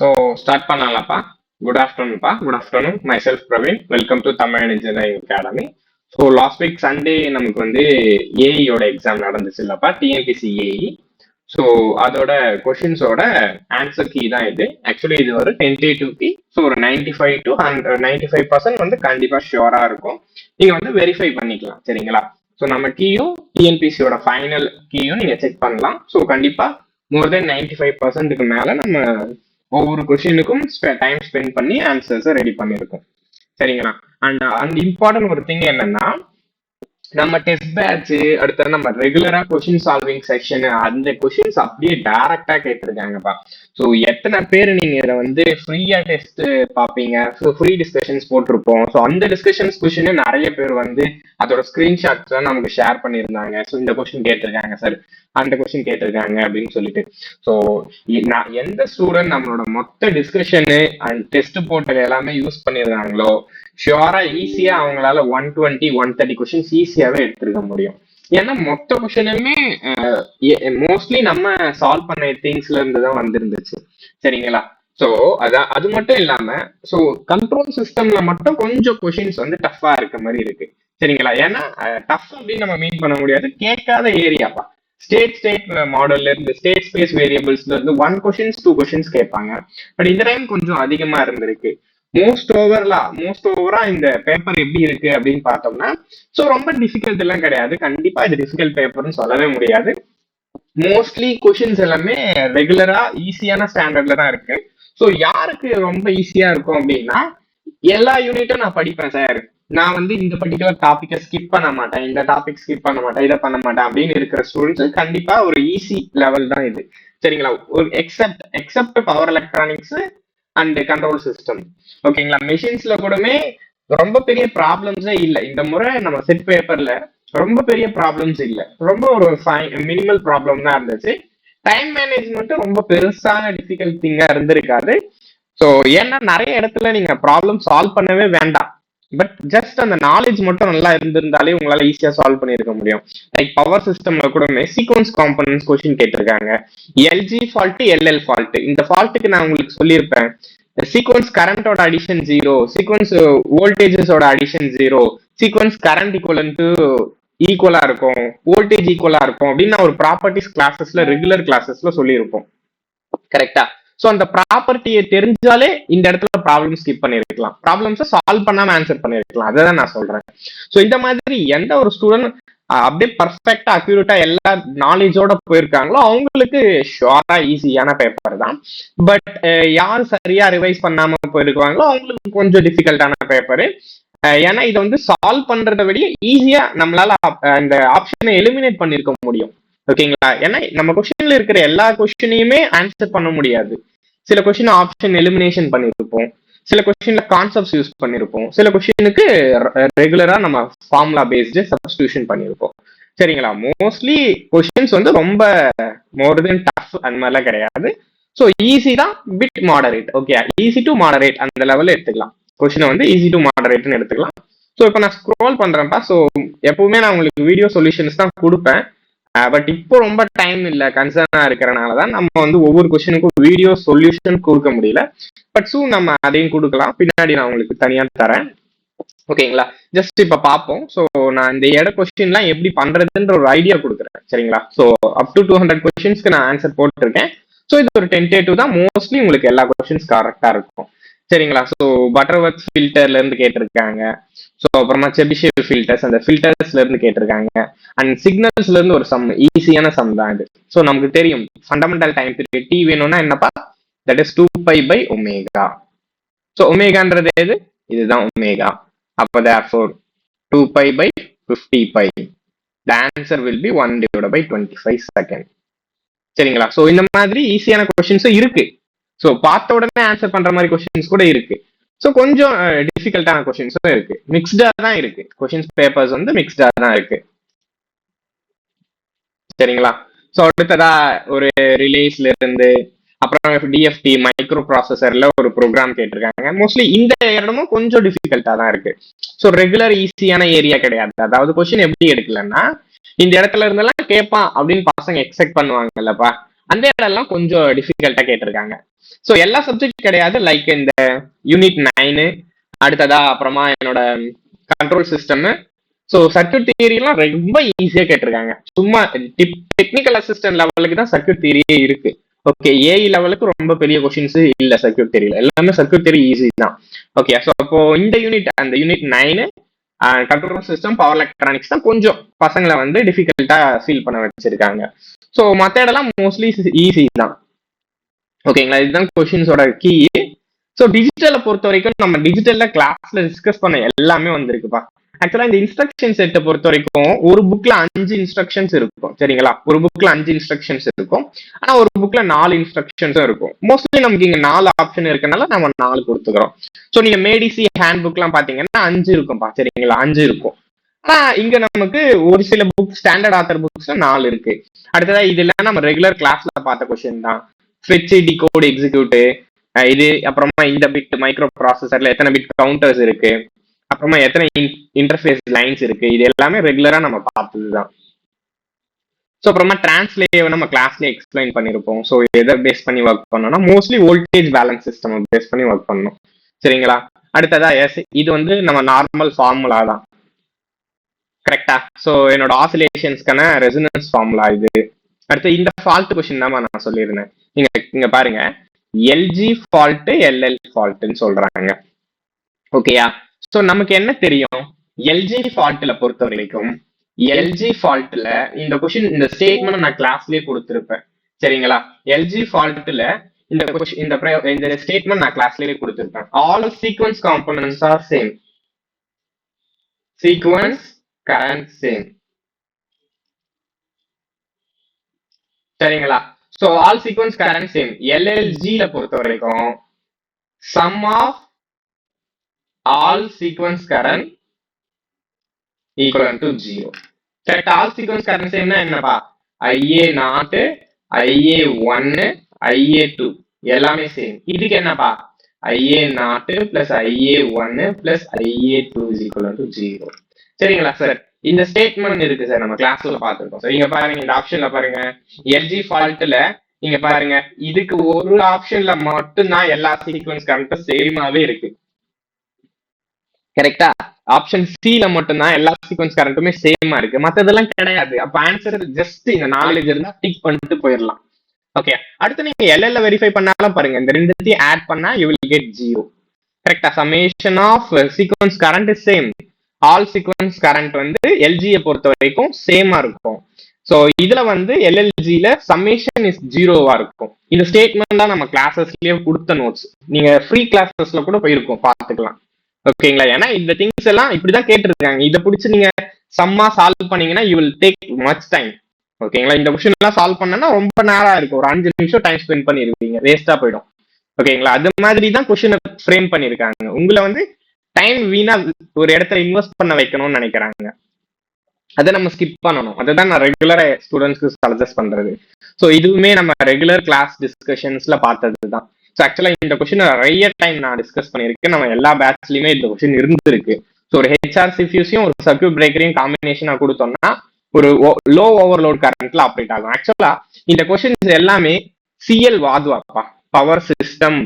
So start பண்ணலாம்ப்பா. Good ஆஃப்டர்நூன்ப்பா. Good afternoon. Myself Praveen. Welcome to Tamil engineering academy. So last week Sunday நமக்கு வந்து ஏஇயோட exam நடந்துச்சு இல்லப்பா, டிஎன்பிசி ஏஇ. ஸோ அதோட கொஷின்ஸோட ஆன்சர் கீ தான் இது. ஆக்சுவலி இது ஒரு டென்டேட்டிவ் கீ. ஸோ ஒரு 95% வந்து கண்டிப்பாக ஷியோராக இருக்கும். நீங்கள் வந்து வெரிஃபை பண்ணிக்கலாம், சரிங்களா? ஸோ நம்ம கீயும் டிஎன்பிசியோட ஃபைனல் கீயும் நீங்கள் செக் பண்ணலாம். ஸோ கண்டிப்பாக மோர் தென் 95%க்கு மேலே நம்ம ஒவ்வொரு கொஸ்டினுக்கும் டைம் ஸ்பெண்ட் பண்ணி ஆன்சர்ஸை ரெடி பண்ணியிருக்கோம், சரிங்களா? அண்ட் இம்பார்ட்டன்ட் ஒரு திங் என்னன்னா, நம்ம டெஸ்ட் பேட்ச் அடுத்த நம்ம ரெகுலரா கொஸ்டின் சால்விங் செக்ஷன் அந்த கொஸ்டின்ஸ் அப்படியே டைரக்டா கேட்டிருக்காங்கப்பா. ஸோ எத்தனை பேர் நீங்க இதை வந்து ஃப்ரீயா டெஸ்ட் பார்ப்பீங்க? ஸோ ஃப்ரீ டிஸ்கஷன்ஸ் போட்டிருப்போம். ஸோ அந்த டிஸ்கஷன்ஸ் கொஸ்டின் நிறைய பேர் வந்து அதோட ஸ்கிரீன்ஷாட்ஸ் தான் நமக்கு ஷேர் பண்ணியிருந்தாங்க. ஸோ இந்த கொஸ்டின் கேட்டிருக்காங்க சார், அந்த கொஸ்டின் கேட்டிருக்காங்க அப்படின்னு சொல்லிட்டு. ஸோ நான் எந்த ஸ்டூடெண்ட் நம்மளோட மொத்த டிஸ்கஷனு அண்ட் டெஸ்ட் போட்டது எல்லாமே யூஸ் பண்ணியிருந்தாங்களோ ஷியோரா ஈஸியா அவங்களால 120 130 கொஸ்டின்ஸ் ஈஸியாவே எடுத்திருக்க முடியும். ஏன்னா மொத்த கொஸ்டினுமே மோஸ்ட்லி நம்ம சால்வ் பண்ண திங்ஸ்ல இருந்து தான் வந்திருந்துச்சு, சரிங்களா? ஸோ அது மட்டும் இல்லாம ஸோ கண்ட்ரோல் சிஸ்டம்ல மட்டும் கொஞ்சம் கொஸ்டின்ஸ் வந்து டஃபா இருக்க மாதிரி இருக்கு, சரிங்களா? ஏன்னா டஃப் அப்படின்னு நம்ம மீன் பண்ண முடியாது, கேட்காத ஏரியாப்பா. ஸ்டேட் மாடல்ல இருந்து ஸ்டேட் ஸ்பேஸ் வேரியபிள்ஸ்ல இருந்து 1 கொஸ்டின்ஸ் 2 கொஸ்டின்ஸ் கேட்பாங்க. பட் இந்த டைம் கொஞ்சம் அதிகமா இருந்திருக்கு. மோஸ்ட் ஓவரா இந்த பேப்பர் எப்படி இருக்கு அப்படின்னு பார்த்தோம்னா, ஸோ ரொம்ப டிஃபிகல்ட் எல்லாம் கிடையாது. கண்டிப்பா இது டிஃபிகல்ட் பேப்பர்னு சொல்லவே முடியாது. மோஸ்ட்லி கொஸ்டின்ஸ் எல்லாமே ரெகுலரா ஈஸியான ஸ்டாண்டர்ட்ல தான் இருக்கு. ஸோ யாருக்கு ரொம்ப ஈஸியா இருக்கும் அப்படின்னா, எல்லா யூனிட்டும் நான் படிப்பேன் சார், நான் வந்து இந்த பர்டிகுலர் டாபிக்கை ஸ்கிப் பண்ண மாட்டேன், இந்த டாபிக் ஸ்கிப் பண்ண மாட்டேன், இதை பண்ண மாட்டேன் அப்படின்னு இருக்கிற ஸ்டூடெண்ட்ஸ் கண்டிப்பா ஒரு ஈஸி லெவல் தான் இது, சரிங்களா? ஒரு accept power electronics and control system, ஓகேங்களா? மெஷின்ஸ்ல கூடமே ரொம்ப பெரிய ப்ராப்ளம்ஸே இல்லை இந்த முறை. நம்ம செட் பேப்பர்ல ரொம்ப பெரிய ப்ராப்ளம்ஸ் இல்லை, ரொம்ப ஒரு மினிமல் ப்ராப்ளம் தான் இருந்துச்சு. டைம் மேனேஜ்மெண்ட் ரொம்ப பெருசான டிஃபிகல்ட் திங்கா இருந்திருக்காது. ஸோ ஏன்னா நிறைய இடத்துல நீங்க ப்ராப்ளம் சால்வ் பண்ணவே வேண்டாம், பட் ஜஸ்ட் அந்த நாலேஜ் மட்டும் நல்லா இருந்திருந்தாலே உங்களால ஈஸியா சால்வ் பண்ணிருக்க முடியும். லைக் பவர் சிஸ்டம்ல கூட சீக்வன்ஸ் காம்பனன்ஸ் கொஸ்டின் கேட்டிருக்காங்க. LG fault, LL fault. இந்த ஃபால்ட்டுக்கு நான் உங்களுக்கு சொல்லியிருப்பேன், சீக்வன்ஸ் கரண்டோட அடிஷன் 0, சீக்வன்ஸ் வோல்டேஜஸோட அடிஷன் 0, சீக்வன்ஸ் கரண்ட் ஈக்குவலா இருக்கும், வோல்டேஜ் ஈக்குவலா இருக்கும் அப்படின்னு நான் ஒரு ப்ராப்பர்ட்டிஸ் கிளாஸஸ்ல ரெகுலர் கிளாஸஸ்ல சொல்லியிருப்போம், கரெக்டா? ஸோ அந்த ப்ராப்பர்ட்டியை தெரிஞ்சாலே இந்த இடத்துல ப்ராப்ளம் ஸ்கிப் பண்ணிருக்கலாம், ப்ராப்ளம்ஸை சால்வ் பண்ணாம ஆன்சர் பண்ணிருக்கலாம். அதை தான் நான் சொல்றேன். ஸோ இந்த மாதிரி எந்த ஒரு ஸ்டூடெண்ட் அப்படியே பர்ஃபெக்டா அக்யூரேட்டா எல்லா நாலேஜோட போயிருக்காங்களோ அவங்களுக்கு ஷுவரா ஈஸியான பேப்பர் தான். பட் யார் சரியா ரிவைஸ் பண்ணாம போயிருக்காங்களோ அவங்களுக்கு கொஞ்சம் டிஃபிகல்ட்டான பேப்பரு. ஏன்னா இதை வந்து சால்வ் பண்றதை விட ஈஸியா நம்மளால அந்த ஆப்ஷனை எலிமினேட் பண்ணிருக்க முடியும், ஓகேங்களா? ஏன்னா நம்ம கொஸ்டின்ல இருக்கிற எல்லா கொஸ்டினையுமே ஆன்சர் பண்ண முடியாது. சில கொஸ்டின் ஆப்ஷன் எலிமினேஷன் பண்ணிருப்போம், சில கொஸ்டின்ல கான்செப்ட்ஸ் யூஸ் பண்ணிருப்போம், சில கொஸ்டினுக்கு ரெகுலரா நம்ம ஃபார்முலா பேஸ்டு சப்ஸ்டியூஷன் பண்ணிருப்போம், சரிங்களா? மோஸ்ட்லி கொஸ்டின்ஸ் வந்து ரொம்ப மோர் தென் டஃப் அந்த மாதிரிலாம் கிடையாது. ஸோ ஈஸி தான், bit moderate, okay, easy to moderate அந்த லெவலில் எடுத்துக்கலாம். கொஸ்டினை வந்து ஈஸி டு மாடரேட்னு எடுத்துக்கலாம். ஸோ இப்போ நான் ஸ்க்ரோல் பண்றேன்ப்பா. ஸோ எப்பவுமே நான் உங்களுக்கு வீடியோ சொல்யூஷன்ஸ் தான் கொடுப்பேன், பட் இப்போ ரொம்ப டைம் இல்லை, கன்சர்னா இருக்கிறனால தான் நம்ம வந்து ஒவ்வொரு கொஸ்டினுக்கும் வீடியோ சொல்யூஷன் கொடுக்க முடியல. பட் சூன் நம்ம அதையும் கொடுக்கலாம், பின்னாடி நான் உங்களுக்கு தனியாக தரேன், ஓகேங்களா? ஜஸ்ட் இப்போ பார்ப்போம். ஸோ நான் இந்த கொஸ்டின்லாம் எப்படி பண்றதுன்ற ஒரு ஐடியா கொடுக்குறேன், சரிங்களா? ஸோ அப் டு 200 கொஸ்டின்ஸ்க்கு நான் ஆன்சர் போட்டிருக்கேன். ஸோ இது ஒரு டென்டேட்டிவ் தான், மோஸ்ட்லி உங்களுக்கு எல்லா கொஸ்டின்ஸ் கரெக்டாக இருக்கும், சரிங்களா? ஸோ பட்டர்வர்த் ஃபில்டர்ல இருந்து கேட்டிருக்காங்க. ஸோ அப்புறமா செபிஷேவ் ஃபில்டர்ஸ், அந்த ஃபில்டர்ஸ்ல இருந்து கேட்டிருக்காங்க. அண்ட் சிக்னல்ஸ்ல இருந்து ஒரு சம், ஈஸியான சம் தான் இது. ஸோ நமக்கு தெரியும் ஃபண்டமெண்டல் டைம் பீரியட் டி வேணும்னா என்னப்பா, தட் இஸ் 2π/ω. ஸோ ஒமேகான்றது எது? இதுதான் ஒமேகா. அப்போ therefore 2π/50π. The answer will be 1/25 seconds, சரிங்களா? ஸோ இந்த மாதிரி ஈஸியான கொஸ்டின்ஸும் இருக்கு. ஸோ பார்த்த உடனே ஆன்சர் பண்ற மாதிரி கொஸ்டின்ஸ் கூட இருக்கு. ஸோ கொஞ்சம் டிஃபிகல்ட்டான கொஸ்டின்ஸும் இருக்கு, மிக்ஸ்டா தான் இருக்கு. கொஸ்டின்ஸ் பேப்பர்ஸ் வந்து மிக்ஸ்டா தான் இருக்கு, சரிங்களா? ஸோ அடுத்ததா ஒரு ரிலேஸ்ல இருந்து அப்புறம் டிஎஃப்டி மைக்ரோ ப்ராசஸர்ல ஒரு ப்ரோக்ராம் கேட்டிருக்காங்க. மோஸ்ட்லி இந்த இடமும் கொஞ்சம் டிஃபிகல்ட்டா தான் இருக்கு. ஸோ ரெகுலர் ஈஸியான ஏரியா கிடையாது. அதாவது கொஸ்டின் எப்படி எடுக்கலன்னா, இந்த இடத்துல இருந்தெல்லாம் கேட்பான் அப்படின்னு பசங்க எக்ஸ்பெக்ட் பண்ணுவாங்கல்லப்பா, அந்த இடம்லாம் கொஞ்சம் டிஃபிகல்ட்டா கேட்டிருக்காங்க. ஸோ எல்லா சப்ஜெக்ட் கிடையாது. லைக் இந்த யூனிட் 9 அடுத்ததா அப்புறமா என்னோட கண்ட்ரோல் சிஸ்டம். ஸோ சர்க்யூட் தியரிலாம் ரொம்ப ஈஸியா கேட்டிருக்காங்க. சும்மா டெக்னிக்கல் அசிஸ்டன்ட் லெவலுக்கு தான் சர்க்யூட் தியரியே இருக்கு. ஓகே, ஏஇ லெவலுக்கு ரொம்ப பெரிய கொஸ்டின்ஸ் இல்ல சர்க்யூட் தியரியில. எல்லாமே சர்க்யூட் தியரி ஈஸி தான். ஓகே, ஸோ அப்போ இந்த யூனிட், அந்த unit 9 control system power electronics தான் கொஞ்சம் பசங்களை வந்து டிஃபிகல்ட்டா ஃபீல் பண்ண வச்சிருக்காங்க. ஸோ மற்ற இடம்லாம் மோஸ்ட்லி ஈஸி தான். ஓகேங்களா, இதுதான் கொஸ்டின்ஸோட கீ. ஸோ டிஜிட்டலை பொறுத்த வரைக்கும் நம்ம டிஜிட்டல்ல கிளாஸ்ல டிஸ்கஸ் பண்ண எல்லாமே வந்திருக்குப்பா. ஆக்சுவலா இந்த இன்ஸ்ட்ரக்ஷன் செட்டை பொறுத்த வரைக்கும் ஒரு புக்ல 5 இன்ஸ்ட்ரக்ஷன்ஸ் இருக்கும். சரிங்களா, ஒரு புக்ல 5 இன்ஸ்ட்ரக்ஷன்ஸ் இருக்கும். ஆனா ஒரு புக்ல 4 இன்ஸ்ட்ரக்ஷன்ஸும் இருக்கும். மோஸ்ட்லி நமக்கு இங்க 4 ஆப்ஷன் இருக்கனால நம்ம 4 கொடுத்துக்கிறோம். ஸோ நீங்க மேடிசி ஹேண்ட் புக் எல்லாம் பாத்தீங்கன்னா 5 இருக்கும்பா. சரிங்களா, 5 இருக்கும். ஆனா இங்க நமக்கு ஒரு சில புக் ஸ்டாண்டர்ட் ஆத்தர் புக்ஸ்ல 4 இருக்கு. அடுத்ததா இதெல்லாம் நம்ம ரெகுலர் கிளாஸ்ல பார்த்த கொஸ்டின் தான். ஃபெட்ச், டிகோட், எக்ஸிக்யூட், இது அப்புறமா இந்த பிட் மைக்ரோ ப்ராசஸர்ல எத்தனை பிட் கவுண்டர்ஸ் இருக்கு, அப்புறமா எத்தனை இன்டர்ஃபேஸ் லைன்ஸ் இருக்கு, இது எல்லாமே ரெகுலரா நம்ம பார்த்ததுதான். ஸோ அப்புறமா டிரான்ஸ்லேவ் நம்ம கிளாஸ்ல எக்ஸ்பிளைன் பண்ணிருப்போம். ஸோ எதை பேஸ் பண்ணி ஒர்க் பண்ணோம்னா mostly voltage balance system base பண்ணி ஒர்க் பண்ணணும். சரிங்களா, அடுத்ததா இது வந்து நம்ம நார்மல் ஃபார்முலா தான். கரெக்டா? ஸோ என்னோட ஆசிலேஷன்ஸ்க்கான ரெசனன்ஸ் ஃபார்முலா இது. அடுத்து இந்த ஃபால்ட் கொஸ்டின் தான் நான் சொல்லியிருந்தேன். இங்க பாருங்க, எல்ஜி ஃபால்ட் எல்எல் ஃபால்ட்னு சொல்றாங்க. ஓகேயா? ஸோ நமக்கு என்ன தெரியும், எல்ஜி ஃபால்ட்ல பொறுத்த வரைக்கும் எல்ஜி ஃபால்ட்ல இந்த கொஸ்டின், இந்த ஸ்டேட்மெண்ட் நான் கிளாஸ்லயே கொடுத்திருப்பேன். சரிங்களா, எல்ஜி ஃபால்ட்ல இந்த ஸ்டேட்மெண்ட் நான் கிளாஸ்லயே கொடுத்திருப்பேன். All sequence components are same. Sequence current same. சரிங்களா, so all sequence current same. எல்எல்ஜில பொறுத்த வரைக்கும் sum of all sequence current equal to 0. Correct? All sequence current சேம்னா என்னப்பா, IA0, IA1, IA2 எல்லாமே சேம். இதுக்கு என்னப்பா, IA0 plus IA1 plus IA2 equal to 0. சரிங்களா சார், இந்த ஸ்டேட்மெண்ட் இருக்கு சார், நம்ம கிளாஸ்ல பாத்துருக்கோம். இங்க பாருங்க, இந்த ஆப்ஷன்ல பாருங்க, எல்ஜி ஃபால்ட்ல இங்க பாருங்க, இதுக்கு ஒரு ஆப்ஷன்ல மட்டும்தான் எல்லா சீக்வன்ஸ் கரண்ட்டும் சேமாவே இருக்கு. கரெக்டா? ஆப்ஷன் சில மட்டும்தான் எல்லா சீக்வன்ஸ் கரண்ட்டுமே சேமா இருக்கு, மத்ததெல்லாம் கிடையாது. அப்ப ஆன்சர் ஜஸ்ட் இந்த நாலேஜ் இருந்தா டிக் பண்ணிட்டு போயிடலாம். ஓகே, அடுத்து நீங்க எல்எல்ல வெரிஃபை பண்ணாலும் பாருங்க, இந்த ரெண்டுத்தையும் ஆட் பண்ணா யூ வில் கெட் 0. கரெக்டா? Summation of sequence current is same. All sequence current வந்து எல்ஜியை பொறுத்த வரைக்கும் சேமா இருக்கும். ஸோ இதுல வந்து எல்எல்ஜில சம்மேஷன் இஸ் 0வா இருக்கும். இந்த ஸ்டேட்மெண்ட் தான் நம்ம கிளாஸஸ்லயே கொடுத்த நோட்ஸ். நீங்க ஃப்ரீ கிளாஸஸ்ல கூட போயிருக்கோம், பாத்துக்கலாம். ஓகேங்களா, ஏன்னா இந்த திங்ஸ் எல்லாம் இப்படிதான் கேட்டிருக்காங்க. இதை பிடிச்சி நீங்க சம்மா சால்வ் பண்ணீங்கன்னா you will take much time. ஓகேங்களா, இந்த கொஸ்டின் எல்லாம் சால்வ் பண்ணனா ரொம்ப நேரம் இருக்கும். ஒரு 5 நிமிஷம் டைம் ஸ்பெண்ட் பண்ணிருக்கீங்க, வேஸ்டா போயிடும். ஓகேங்களா, அது மாதிரி தான் கொஸ்டினை ஃப்ரேம் பண்ணிருக்காங்க. உங்களை வந்து டைம் வீணா ஒரு இடத்துல இன்வெஸ்ட் பண்ண வைக்கணும்னு நினைக்கிறாங்க. அதை நம்ம ஸ்கிப் பண்ணணும். அதுதான் நான் ரெகுலரா ஸ்டூடெண்ட்ஸ்க்கு சஜஸ்ட் பண்றது. ஸோ இதுவுமே நம்ம ரெகுலர் கிளாஸ் டிஸ்கஷன்ஸ்ல பார்த்தது தான். ஸோ ஆக்சுவலா இந்த கொஸ்டின் நிறைய டைம் நான் டிஸ்கஸ் பண்ணியிருக்கேன். நம்ம எல்லா பேட்ச்லயுமே இந்த கொஸ்டின் இருந்திருக்கு. ஸோ ஒரு ஹெச்ஆர்சிஃபியூஸையும் ஒரு சர்க்யூட் பிரேக்கரையும் காம்பினேஷனா கொடுத்தோம்னா ஒரு லோ ஓவர்லோட் கரண்ட்ல ஆப்ரேட் ஆகும். ஆக்சுவலா இந்த கொஸ்டின்ஸ் எல்லாமே சிஎல் வாத்வாப்பா, power system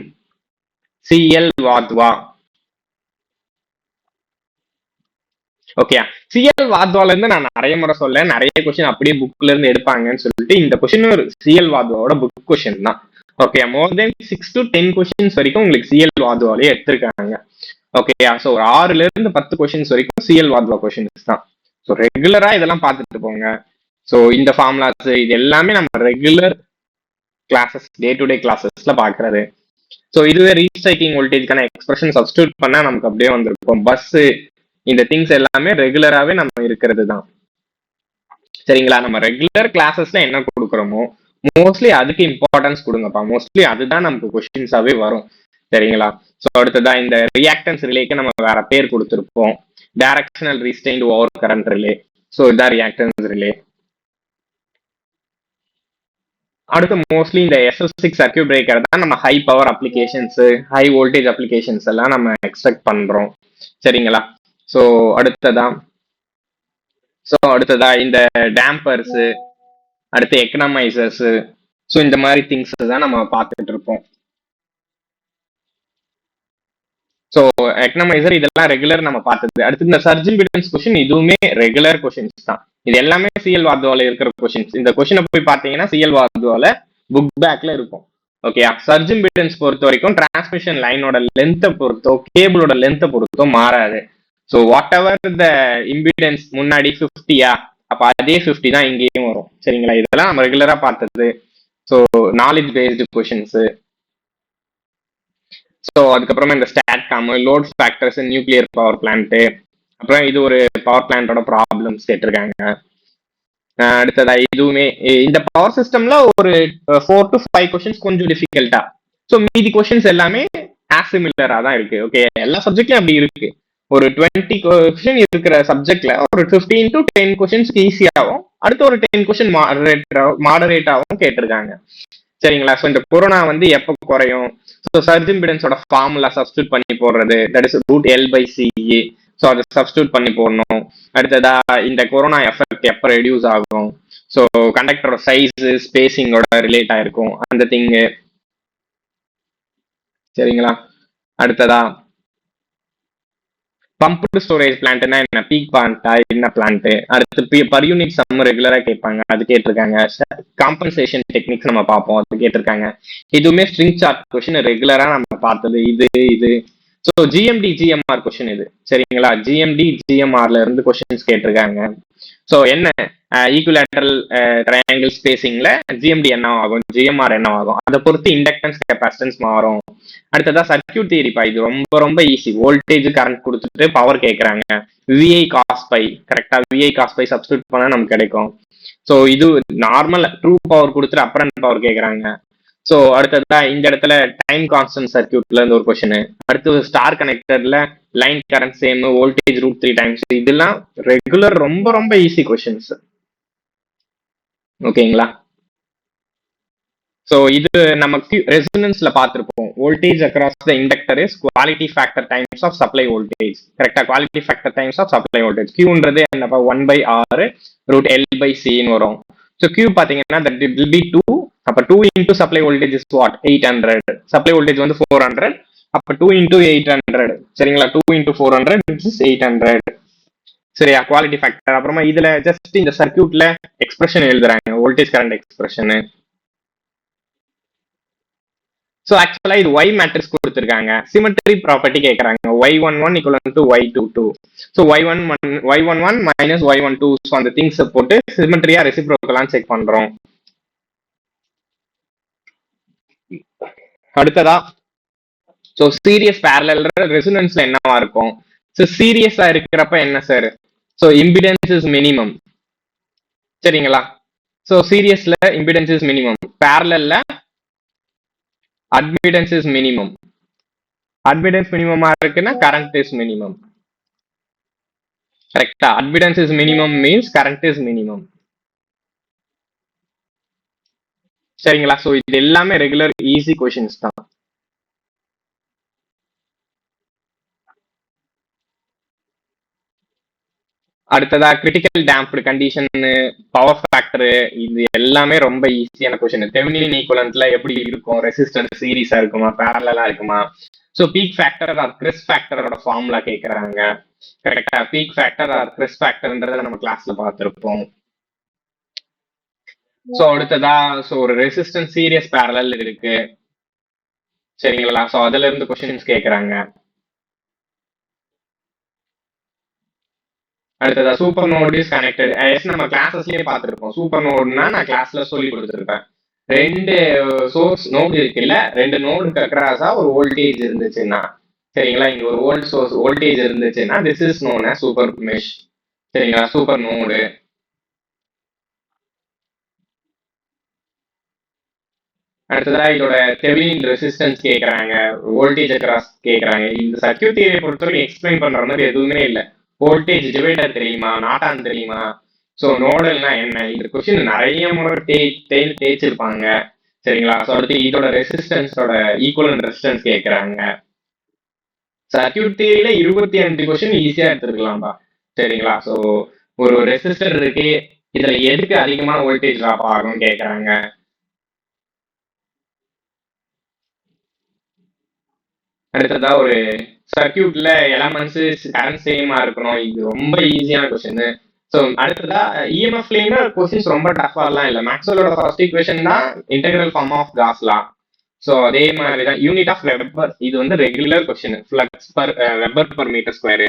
CL Wadhwa. Okay, CL வாத்வால இருந்து நான் நிறைய முறை சொல்ல, நிறைய கொஸ்டின் அப்படியே புக்ல இருந்து எடுப்பாங்கன்னு சொல்லிட்டு இந்த கொஸ்டின் ஒரு சிஎல் வாத்வாவோட புக் கொஸ்டின் தான். Okay, more then 6 to 10 questions வரைக்கும் உங்களுக்கு சிஎல் வாத்வாலே எடுத்திருக்காங்க. ஓகே, ஸோ ஒரு 6ல இருந்து 10 கொஸ்டின்ஸ் வரைக்கும் சிஎல் வாத்வா கொஸ்டின்ஸ் தான். ஸோ ரெகுலரா இதெல்லாம் பார்த்துட்டு போங்க. ஸோ இந்த ஃபார்முலாஸ் இது எல்லாமே நம்ம regular classes, day to day கிளாஸஸ்ல பாக்குறது. ஸோ இதுவே ரீசைக்ளிங் வோல்டேஜ்க்கான எக்ஸ்பிரஷன் சப்ஸ்டியூட் பண்ணா நமக்கு அப்படியே வந்திருக்கும். பஸ் இந்த திங்ஸ் எல்லாமே ரெகுலராகவே நம்ம இருக்கிறது தான். சரிங்களா, நம்ம ரெகுலர் கிளாஸஸ்ல என்ன கொடுக்குறோமோ மோஸ்ட்லி அதுக்கு இம்பார்ட்டன்ஸ் கொடுங்கப்பா. மோஸ்ட்லி அதுதான் நமக்கு கொஸ்டின்ஸாவே வரும். சரிங்களா, ஸோ அடுத்ததான் இந்த ரியாக்டன்ஸ் ரிலேக்கு நம்ம வேற பேர் கொடுத்துருப்போம், directional restraint over current relay. So இதான் ரியாக்டன்ஸ் ரிலே. அடுத்து மோஸ்ட்லி இந்த SS6 சர்க்யூட் பிரேக்கர் தான் நம்ம high power applications, high voltage applications எல்லாம் நம்ம எக்ஸ்பெக்ட் பண்றோம். சரிங்களா, ஸோ அடுத்ததா இந்த டேம்பர்ஸ், அடுத்து எக்கனமைசர்ஸ், ஸோ இந்த மாதிரி திங்ஸ் தான் நம்ம பார்த்துட்டு இருப்போம். ஸோ எக்கனாமைசர் இதெல்லாம் ரெகுலர் நம்ம பார்த்தது. அடுத்து இந்த சர்ஜ் இம்பிடன்ஸ் கொஸ்டின் இதுவுமே ரெகுலர் கொஸ்டின்ஸ் தான். இது எல்லாமே சிஎல் வார்துவால இருக்கிற கொஸ்டின்ஸ். இந்த கொஸ்டினை போய் பார்த்தீங்கன்னா சிஎல் வார்துவால புக் பேக்ல இருக்கும். ஓகே, சர்ஜ் இம்பிடன்ஸ் பொறுத்த வரைக்கும் டிரான்ஸ்மிஷன் லைனோட லென்த்தை பொறுத்தோ கேபிளோட லென்த்தை பொறுத்தோ மாறாது. So what ever the impedance முன்னாடி 50யா, அப்போ அதே 50 தான் இங்கேயும் வரும். சரிங்களா, இதெல்லாம் நம்ம ரெகுலரா பார்த்தது. So knowledge based questions. So அதுக்கப்புறமா இந்த STATCOM, load factors, nuclear power plant, அப்புறம் இது ஒரு பவர் பிளான்ட்டோட ப்ராப்ளம்ஸ் கேட்டிருக்காங்க. அடுத்ததா இதுவுமே இந்த பவர் சிஸ்டம்ல ஒரு 4 to 5 கொஸ்டின்ஸ் கொஞ்சம் டிஃபிகல்ட்டா. ஸோ மீதி கொஸ்டின்ஸ் எல்லாமே சிமிலரா தான் இருக்கு. ஓகே, எல்லா சப்ஜெக்ட்லயும் அப்படி இருக்கு. ஒரு 20 கொஸ்டின் இருக்கிற சப்ஜெக்ட்ல ஒரு 15 to 10 கொஸ்டின்ஸ்க்கு ஈஸியாகவும் அடுத்து ஒரு 10 கொஸ்டின் மாடரேட்டாகவும் கேட்டிருக்காங்க. சரிங்களா, ஸோ இந்த கொரோனா வந்து எப்போ குறையும்? ஸோ சர்ஜ் இம்பிடன்ஸோட ஃபார்முலா சப்ஸ்டியூட் பண்ணி போடுறது, that is root L by C A. So அதை சப்ஸ்டியூட் பண்ணி போடணும். அடுத்ததா இந்த கொரோனா எஃபெக்ட் எப்போ ரெடியூஸ் ஆகும்? ஸோ கண்டக்டரோட சைஸ் ஸ்பேசிங்கோட ரிலேட் ஆயிருக்கும் அந்த திங்கு. சரிங்களா, அடுத்ததா பம்ப்டு ஸ்டோரேஜ் பிளான்ட்னா என்ன, பீக் பிளான்ட்டா என்ன பிளான்ட்? அடுத்து பர் யூனிட் சம் ரெகுலரா கேட்பாங்க, அது கேட்டிருக்காங்க. காம்பன்சேஷன் டெக்னிக்ஸ் நம்ம பார்ப்போம், அது கேட்டிருக்காங்க. இதுவுமே ஸ்ட்ரிங் சார்ட் கொஸ்டின் ரெகுலரா நம்ம பார்த்தது. இது ஸோ ஜிஎம்டி ஜிஎம்ஆர் கொஸ்டின் இது. சரிங்களா, ஜிஎம்டி ஜிஎம்ஆர்ல இருந்து கொஸ்டின்ஸ் கேட்டிருக்காங்க. ஸோ என்ன ஈக்குவலேட்டரல் ட்ரையாங்கிள் ஸ்பேசிங்ல ஜிஎம்டி என்ன ஆகும், ஜிஎம்ஆர் என்ன ஆகும், அதை பொறுத்து இண்டக்டன்ஸ் கெப்பாசிட்டன்ஸ் மாறும். அடுத்ததா சர்க்கியூட் தியரிப்பா, இது ரொம்ப ரொம்ப ஈஸி. வோல்டேஜ் கரண்ட் கொடுத்துட்டு பவர் கேட்கறாங்க. விஐ காஸ் பை, கரெக்டா விஐ காஸ் பை சப்ஸ்டியூட் பண்ணா நமக்கு கிடைக்கும். ஸோ இது நார்மல் ட்ரூ பவர் கொடுத்துட்டு அப்பரண்ட் பவர் கேட்கறாங்க. ஸோ அடுத்ததா இந்த இடத்துல டைம் கான்ஸ்டன்ட் சர்க்கியூட்ல இருந்து ஒரு கொஸ்டின். அடுத்து ஸ்டார் கனெக்டர்ல line current same, voltage root 3 times. இதெல்லாம் ரெகுலர் ரொம்ப ரொம்ப ஈஸி கொஸ்டின்ஸ். ஓகேங்களா, ஸோ இது நம்ம ரெசனன்ஸ்ல பார்த்துருப்போம். Voltage across the inductor is quality factor times of supply voltage. கரெக்டா, quality factor times of supply voltage. கியூன்றது என்னப்பா, 1/R ரூட் எல் பை சின்னு வரும். ஸோ கியூ பார்த்தீங்கன்னா தட் வில் பி 2. அப்போ 2 into supply voltage is what, 800. Supply voltage வந்து 400. அப்போ 2 into 800. சரிங்களா, 2 இன்டூ 400 இஸ் 800. சரியா, குவாலிட்டி ஃபேக்டர். அப்புறமா இதுல ஜஸ்ட் இந்த சர்க்கியூட்ல எக்ஸ்பிரஷன் எழுதுறாங்க, வோல்டேஜ் கரண்ட் எக்ஸ்பிரஷன். ஸோ ஆக்சுவலா இது ஒய் மேட்ரிக்ஸ் கொடுத்துருக்காங்க. சிமெட்ரி ப்ராப்பர்ட்டி கேட்கறாங்க. y11 equal to y22. So y11 minus y12. So அந்த திங்ஸை போட்டு சிமெட்ரியா ரெசிப்ரோக்கலான்னு செக் பண்றோம். அடுத்ததா ஸோ சீரியஸ் பேரலல் ரெசனன்ஸ்ல என்னவா இருக்கும்? ஸோ சீரியஸா இருக்கிறப்ப என்ன sir? So impedance is minimum. சரிங்களா, ஸோ சீரியஸ்ல இம்பிடன்ஸ் இஸ் மினிமம், பேரலல்ல அட்மிட்டன்ஸ் இஸ் மினிமம். அட்மிட்டன்ஸ் மினிமமா இருக்குன்னா கரண்ட் இஸ் மினிமம். கரெக்டா, admittance is minimum means current is minimum. சரிங்களா, ஸோ இது எல்லாமே ரெகுலர் ஈஸி கொஷின்ஸ் தான். அடுத்ததா critical damped condition, power factor, இது எல்லாமே ரொம்ப ஈஸியான கொஸ்டின். தெவெனின் ஈக்குவலன்ட்ல எப்படி இருக்கும், ரெசிஸ்டன்ஸ் சீரிஸா இருக்குமா, பேரலலா இருக்குமா? So peak factor or crest ஃபேக்டரோட ஃபார்முலா கேட்கறாங்க. கரெக்டா, பீக் ஃபேக்டர் ஆர் கிறிஸ் ஃபேக்டர்ன்றத நம்ம கிளாஸ்ல பார்த்துருப்போம். ஸோ அடுத்ததா ஸோ ஒரு ரெசிஸ்டன்ஸ் சீரியஸ் பேரலல் இருக்கு. சரிங்களா, ஸோ அதுல இருந்து கொஸ்டின்ஸ் கேட்கறாங்க. அடுத்ததா சூப்பர் நோட் இஸ் கனெக்டட். நம்ம கிளாஸஸ்லயே பார்த்துருப்போம். சூப்பர் நோட்னா நான் கிளாஸ்ல சொல்லி கொடுத்துருப்பேன். 2 சோர்ஸ் நோடு இருக்குல்ல, 2 நோடுக்கு அக்ராஸா ஒரு வோல்டேஜ் இருந்துச்சுன்னா, சரிங்களா, இங்க ஒரு வோல்டேஜ் இருந்துச்சுன்னா this is known as super mesh. சரிங்களா, சூப்பர் நோடு. அடுத்ததா இதோட தெவெனின் ரெசிஸ்டன்ஸ் கேட்கறாங்க, வோல்டேஜ் அக்ராஸ் கேட்கறாங்க. இந்த சர்க்யூட் தியரியை பொறுத்தவரைக்கும் எக்ஸ்பிளைன் பண்ற மாதிரி எதுவுமே இல்லை. வோல்டேஜ் டிவைடர் தெரியுமா, நாட்டான் தெரியுமா, ஸோ நோடல்னா என்ன, இந்த கொஸ்டின் நிறைய முறை தேய்ச்சிருப்பாங்க. சரிங்களா, ஸோ அடுத்து இதோட ரெசிஸ்டன்ஸோட ஈக்குவலன்ட் ரெசிஸ்டன்ஸ் கேட்கறாங்க. சர்க்யூட் தியரியில 25 கொஸ்டின் ஈஸியா எடுத்துருக்கலாம்பா. சரிங்களா, ஸோ ஒரு ரெசிஸ்டர் இருக்கு, இதுல எதுக்கு அதிகமான வோல்டேஜ் ட்ராப் ஆகும் கேட்கறாங்க. அடுத்ததா ஒரு சர்க்கியூட்ல எலமெண்ட்ஸ் கரண்ட் சேமா இருக்கணும். இது ரொம்ப ஈஸியான கொஸ்டின். ஸோ அடுத்ததா இஎம்எஃப்லேயுமே கொஸ்டின்ஸ் ரொம்ப டஃபாலாம் இல்லை. மேக்ஸ்வெல்லோட ஃபர்ஸ்ட் ஈக்குவேஷன் தான் integral form of Gauss law. So அதே மாதிரி தான் யூனிட் ஆஃப் வெப்பர், இது வந்து regular question. Flux per weber per metre square.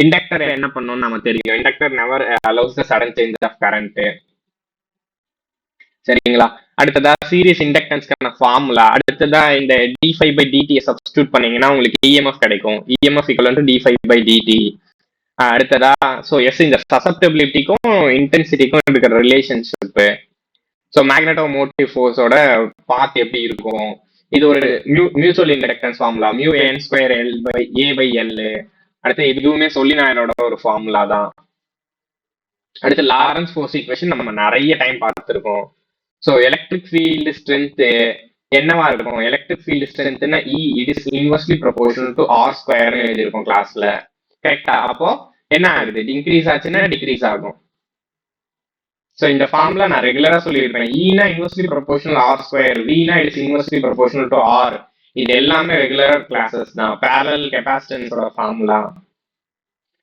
Inductor என்ன பண்ணணும்னு நமக்கு தெரியும். Inductor never allows the sudden change of current. சரிங்களா? அடுத்ததா சீரிஸ் இண்டக்டன்ஸ்க்கான ஃபார்முலா. அடுத்ததா இந்த d5/dt சப்ஸ்டியூட் பண்ணீங்கன்னா உங்களுக்கு இஎம்எஃப் கிடைக்கும். EMF equal to d5/dt. அடுத்ததா ஸோ எஸ், இந்த சசப்டபிலிட்டிக்கும் இன்டென்சிட்டிக்கும் இருக்கிற ரிலேஷன்ஷிப். ஸோ மேக்னெட்டோ மோட்டிவ் ஃபோர்ஸோட பாத் எப்படி இருக்கும். இது ஒரு மியூச்சுவல் இண்டக்டன்ஸ் ஃபார்முலா, μn2L/A/L. அடுத்து இதுவுமே சொலினாய்டோட ஒரு ஃபார்முலா தான். அடுத்து லாரன்ஸ் ஃபோர்ஸ் ஈக்குவேஷன் நம்ம நிறைய டைம் பார்த்துருக்கோம். ஸோ எலக்ட்ரிக் ஃபீல்டு ஸ்ட்ரென்த் என்னவா இருக்கும். எலக்ட்ரிக் ஃபீல்டு ஸ்ட்ரென்த்னா it is inversely proportional to R ஸ்கொயர்னு எழுதியிருக்கும் கிளாஸ்ல. கரெக்டா? அப்போ என்ன ஆகுது, இன்க்ரீஸ் ஆச்சுன்னா டிக்ரீஸ் ஆகும். ஸோ இந்த ஃபார்முலா நான் ரெகுலரா சொல்லியிருப்பேன். ஈனா இன்வெர்ஸ்லி ப்ரொபோர்ஷனல் ஆர் ஸ்கொயர், வீனா it is inversely proportional to R. இது எல்லாமே ரெகுலர் கிளாஸஸ் தான். பேரலல் கெபாசிட்டன்ஸோட formula.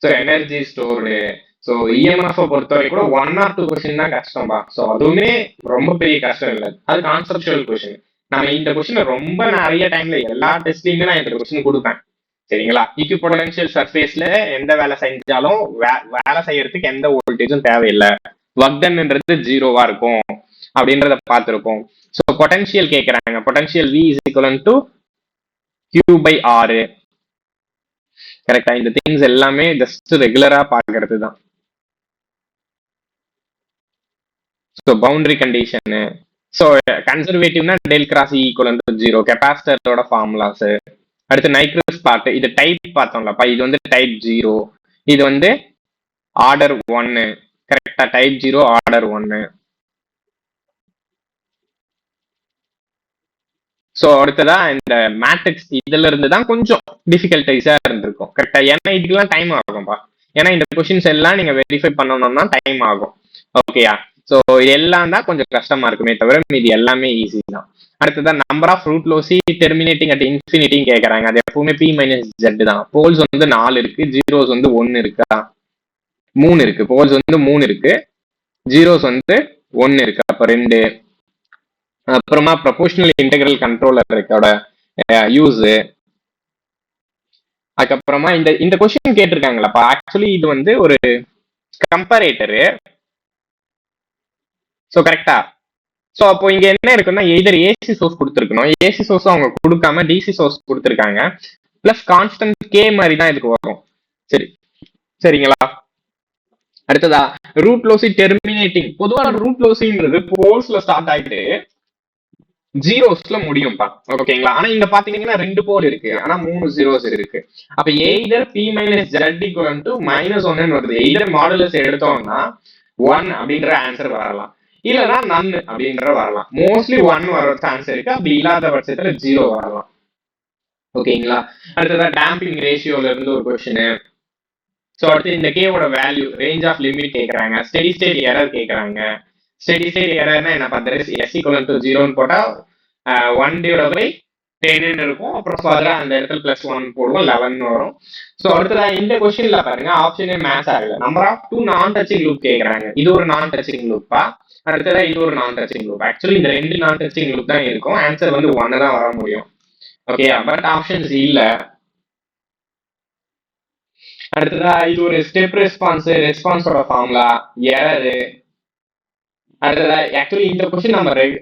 So energy stored. So EMF பொறுத்த வரைக்கும் கூட 1 or 2 கொஸ்டின் தான் கஷ்டம்பா. ஸோ அதுவுமே ரொம்ப பெரிய கஷ்டம் இல்லை, அது கான்செப்சுவல் கொஸ்டின். நம்ம இந்த கொஸ்டின் ரொம்ப நிறைய டைம்ல எல்லா டெஸ்ட்லயுமே நான் இந்த கொஸ்டின் கொடுப்பேன். சரிங்களா? ஈக்குவபொட்டன்ஷியல் சர்ஃபேஸ்ல எந்த வேலை செஞ்சாலும் வேலை செய்யறதுக்கு எந்த வோல்டேஜும் தேவையில்லை. ஒர்க் டன்ன்றது 0வா இருக்கும் அப்படின்றத பார்த்துருப்போம். ஸோ பொட்டன்ஷியல் கேட்கறாங்க. Potential V is equivalent to Q/R. கரெக்டா? இந்த திங்ஸ் எல்லாமே ஜஸ்ட் ரெகுலரா பார்க்கறது தான். So boundary condition. ஸோ கன்சர்வேட்டிவ்னா டெல் கிராஸ் ஈக்குவல் டு 0. கெபாசிட்டரோட ஃபார்முலாஸ். அடுத்து நைக்ரஸ் பார்ட், இது டைப் பார்த்தோம்லப்பா. இது வந்து டைப் 0, இது வந்து ஆர்டர் 1. கரெக்டா? Type 0 order 1. ஸோ அடுத்ததா இந்த மேட்ரிக்ஸ், இதுல இருந்து தான் கொஞ்சம் டிஃபிகல்டைஸா இருந்திருக்கும். கரெக்டா? ஏன்னா இதுக்கெல்லாம் டைம் ஆகும்பா. ஏன்னா இந்த கொஸ்டின்ஸ் எல்லாம் நீங்க வெரிஃபை பண்ணணும்னா டைம் ஆகும். ஓகேயா? ஸோ இது எல்லாம் தான் கொஞ்சம் கஷ்டமா இருக்குமே தவிர இது எல்லாமே ஈஸி தான். அடுத்ததான் number of root loci terminating at இன்ஃபினிட்டின்னு கேட்கறாங்க. அது எப்பவுமே P-Z தான். போல்ஸ் வந்து 4 இருக்கு, ஜீரோஸ் வந்து 1 இருக்கா, 3 இருக்கு. போல்ஸ் வந்து 3 இருக்கு, ஜீரோஸ் வந்து 1 இருக்கு. அப்ப 2. அப்புறமா ப்ரொபோஷனல் இன்டெகிரல் கண்ட்ரோலரோட யூஸ். அதுக்கப்புறமா இந்த கொஸ்டின் கேட்டிருக்காங்களப்பா. ஆக்சுவலி இது வந்து ஒரு கம்பேரேட்டரு. ஸோ கரெக்டா? ஸோ அப்போ இங்க என்ன இருக்குன்னா, எய்தர் ஏசி சோர்ஸ் கொடுத்துருக்கணும், ஏசி சோர்ஸ் அவங்க கொடுக்காம டிசி சோர்ஸ் கொடுத்துருக்காங்க. பிளஸ் கான்ஸ்டன்ட் கே மாதிரி தான் இதுக்கு வரும். சரி, சரிங்களா? அடுத்ததா ரூட் லோசி டெர்மினேட்டிங். பொதுவாக ரூட் லோசின்றது போல்ஸ்ல ஸ்டார்ட் ஆயிட்டு ஜீரோஸ்ல முடியும்பா. ஓகேங்களா? ஆனா இங்க பாத்தீங்கன்னா 2 போல் இருக்கு, ஆனா 3 ஜீரோஸ் இருக்கு. அப்ப எய்தர் P-Z ஈக்குவல் டு -1 வருது. எய்தர் மாடுலஸ் எடுத்தோம்னா 1 அப்படின்ற ஆன்சர் வரலாம், இல்லைன்னா நன் அப்படின்ற வரலாம். மோஸ்ட்லி 1 வர சான்ஸ் இருக்கு. அப்படி இல்லாத பட்சத்துல 0 வரலாம். ஓகேங்களா? அடுத்ததா டேம்பிங் ரேஷியோல இருந்து ஒரு கொஸ்டின். ஸோ அடுத்து இந்த கேவோட வேல்யூ, ரேஞ்ச் ஆஃப் லிமிட் கேட்கறாங்க, ஸ்டெடி ஸ்டேட் எரர் கேட்கறாங்க. ஸ்டெடி ஸ்டேட் எரர்னா என்ன பார்த்தாரு, S ஈக்குவல் டு 0ன்னு போட்டா 1/10 இருக்கும். அப்புறம் ஃபர்தரா அந்த இடத்துல +1 போடுவோம், 11 வரும். ஸோ அடுத்ததா இந்த கொஸ்டின்ல பாருங்க, ஆப்ஷனே மேட்ச் ஆகல. நம்பர் ஆஃப் 2 நான் டச்சிங் லூப் கேட்கறாங்க. இது ஒரு நான் டச்சிங் லூப்பா, அடுத்ததா இது ஒரு நான் டச்சிங் லூப். ஆக்சுவலி இந்த 2 நான் டச்சிங் லூப் தான் இருக்கும். ஆன்சர் வந்து 1 தான் வர முடியும். ஓகே, பட் ஆப்ஷன்ஸ் இல்ல. அடுத்ததா இது ஒரு ஸ்டெப் ரெஸ்பான்ஸ், ரெஸ்பான்ஸோட ஃபார்முலா, எரரு. அடுத்ததா ஆக்சுவலி இந்த கொஸ்டின்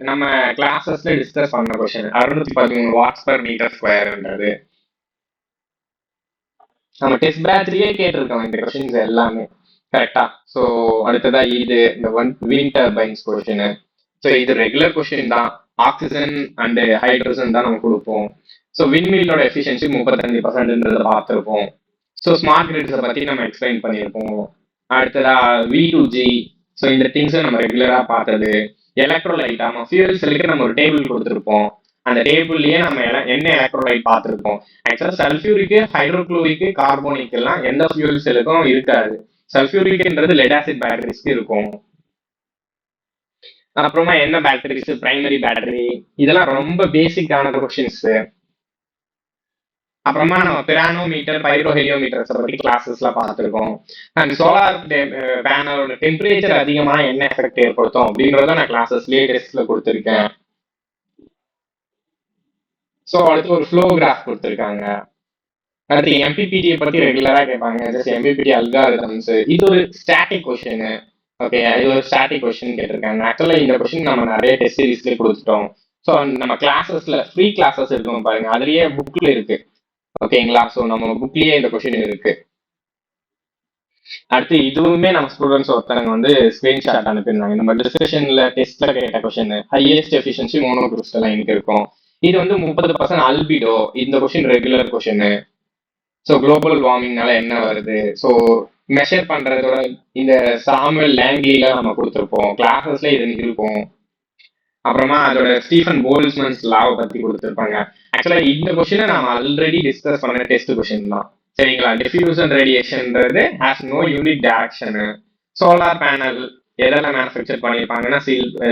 நம்ம கிளாஸஸ்ல டிஸ்கஸ் பண்ண கொஸ்டின். 613 வாட்ஸ் பர் மீட்டர் ஸ்கொயர்ன்றது நம்ம டெஸ்ட் பேட்ச்லயே கேட்டிருக்கோம் இந்த கொஸ்டின்ஸ் எல்லாமே. கரெக்டா? ஸோ அடுத்ததா இது இந்த விண்ட் டர்பைன்ஸ் கொஸ்டின். ஸோ இது ரெகுலர் கொஸ்டின் தான். ஆக்சிஜன் அண்ட் ஹைட்ரஜன் தான் நம்ம கொடுப்போம். ஸோ விண்மில்லோட எஃபிஷியன்சி 35% பார்த்துருப்போம். ஸோ ஸ்மார்ட் கிரிட்ஸை பத்தி நம்ம எக்ஸ்பிளைன் பண்ணியிருப்போம். அடுத்ததா V2G. ஸோ இந்த திங்ஸை நம்ம ரெகுலரா பார்த்தது. எலக்ட்ரோலைட், ஆமா, ஃபியூல் செல்லுக்கு நம்ம ஒரு டேபிள் கொடுத்துருப்போம். அந்த டேபிள்லயே நம்ம என்ன எலக்ட்ரோலைட் பார்த்துருப்போம். ஆக்சுவலா சல்ஃபியூரிக்கு, ஹைட்ரோக்ளோரிக்கு, கார்போனிக் எல்லாம் எந்த ஃபியூல் செல்லுக்கும் இருக்காது. சல்ஃபியூரிக்ன்றது லெட் ஆசிட் பேட்டரிஸ்க்கு இருக்கும். அப்புறமா என்ன பேட்டரிஸ், பிரைமரி பேட்டரி, இதெல்லாம் ரொம்ப பேசிக்கான கொஸ்டின்ஸ். அப்புறமா நம்ம பிரானோமீட்டர் பைரோஹெலியோமீட்டர்ஸ் பத்தி கிளாஸஸ்ல பார்த்துருக்கோம். அண்ட் சோலார் பேனலோட டெம்பரேச்சர் அதிகமா என்ன எஃபெக்ட் ஏற்படுத்தும் அப்படின்றத நான் கிளாஸஸ்லயே டெஸ்ட்ல கொடுத்துருக்கேன். ஸோ அடுத்து ஒரு ஃப்ளோ கிராஃப் கொடுத்துருக்காங்க. அடுத்து எம்பிபிடியை பத்தி ரெகுலரா கேட்பாங்க. ஜஸ்ட் எம்பிபிடி அல்காரிதம்ஸ், இது ஒரு ஸ்டாட்டிக் கொஸ்டின். ஓகே, இது ஒரு ஸ்டாட்டிக் கொஸ்டின் கேட்டிருக்காங்க. ஆக்சுவலா இந்த கொஸ்டின் நம்ம நிறைய டெஸ்ட் சீரீஸ்ல கொடுத்துட்டோம். ஸோ நம்ம கிளாஸஸ்ல ஃப்ரீ கிளாஸஸ் இருக்கும் பாருங்க, அதுலயே புக்ல இருக்கு. ஓகேங்களா, ஸோ நம்ம புக்லயே இந்த கொஸ்டின் இருக்கு. அடுத்து இதுவுமே நம்ம ஸ்டூடெண்ட்ஸ் ஒருத்தவங்க வந்து ஸ்கிரீன்ஷாட் அனுப்பியிருந்தாங்க. நம்ம டிஸ்கஷன்ல டெஸ்ட்ல கேட்ட கொஸ்டின், ஹையஸ்ட் எஃபிஷியன்சி மோனோகிறிஸ்டலைனுக்கு இருக்கும். இது வந்து 30% அல்பிடோ. இந்த question regular question. So global வார்மிங்னால என்ன வருது, ஸோ மெஷர் பண்றதோட இந்த சாமுவல் லேங்லில நம்ம கொடுத்துருப்போம், கிளாஸஸ்ல இது இருக்கும். அப்புறமா அதோட ஸ்டீஃபன் போல்ட்ஸ்மன்ஸ் லாவை பத்தி கொடுத்துருப்பாங்க. ஆக்சுவலா இந்த கொஸ்டினை நம்ம ஆல்ரெடி டிஸ்கஸ் பண்ண டெஸ்ட் கொஸ்டின் தான். சரிங்களா, டிஃப்யூசன் ரேடியேஷன்ன்றது has no unique direction. Solar panel எதெல்லாம் மேனுஃபேக்சர் பண்ணியிருப்பாங்கன்னா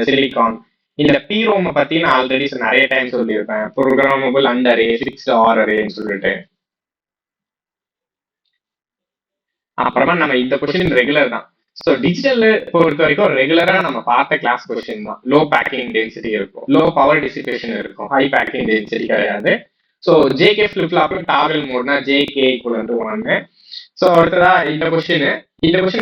சிலிகான். இந்த பிரோமை பத்தி நான் ஆல்ரெடி நிறைய டைம் சொல்லியிருப்பேன், programmable and array, fixed or அரேன்னு சொல்லிட்டு. அப்புறமா நம்ம இந்த கொஸ்டின் ரெகுலர் தான். ஸோ டிஜிட்டல் பொறுத்த வரைக்கும் ரெகுலரா நம்ம பார்த்த கிளாஸ் கொஸ்டின் தான். லோ பேக்கிங் டென்சிட்டி இருக்கும், லோ பவர் டிசிபேஷன் இருக்கும், ஹை பேக்கிங் டென்சிட்டி கிடையாது. So JK flip flop toggle மோட்னா ஜேகே ஈக்குவல் டு 1. ஸோ அடுத்ததா இந்த கொஸ்டின்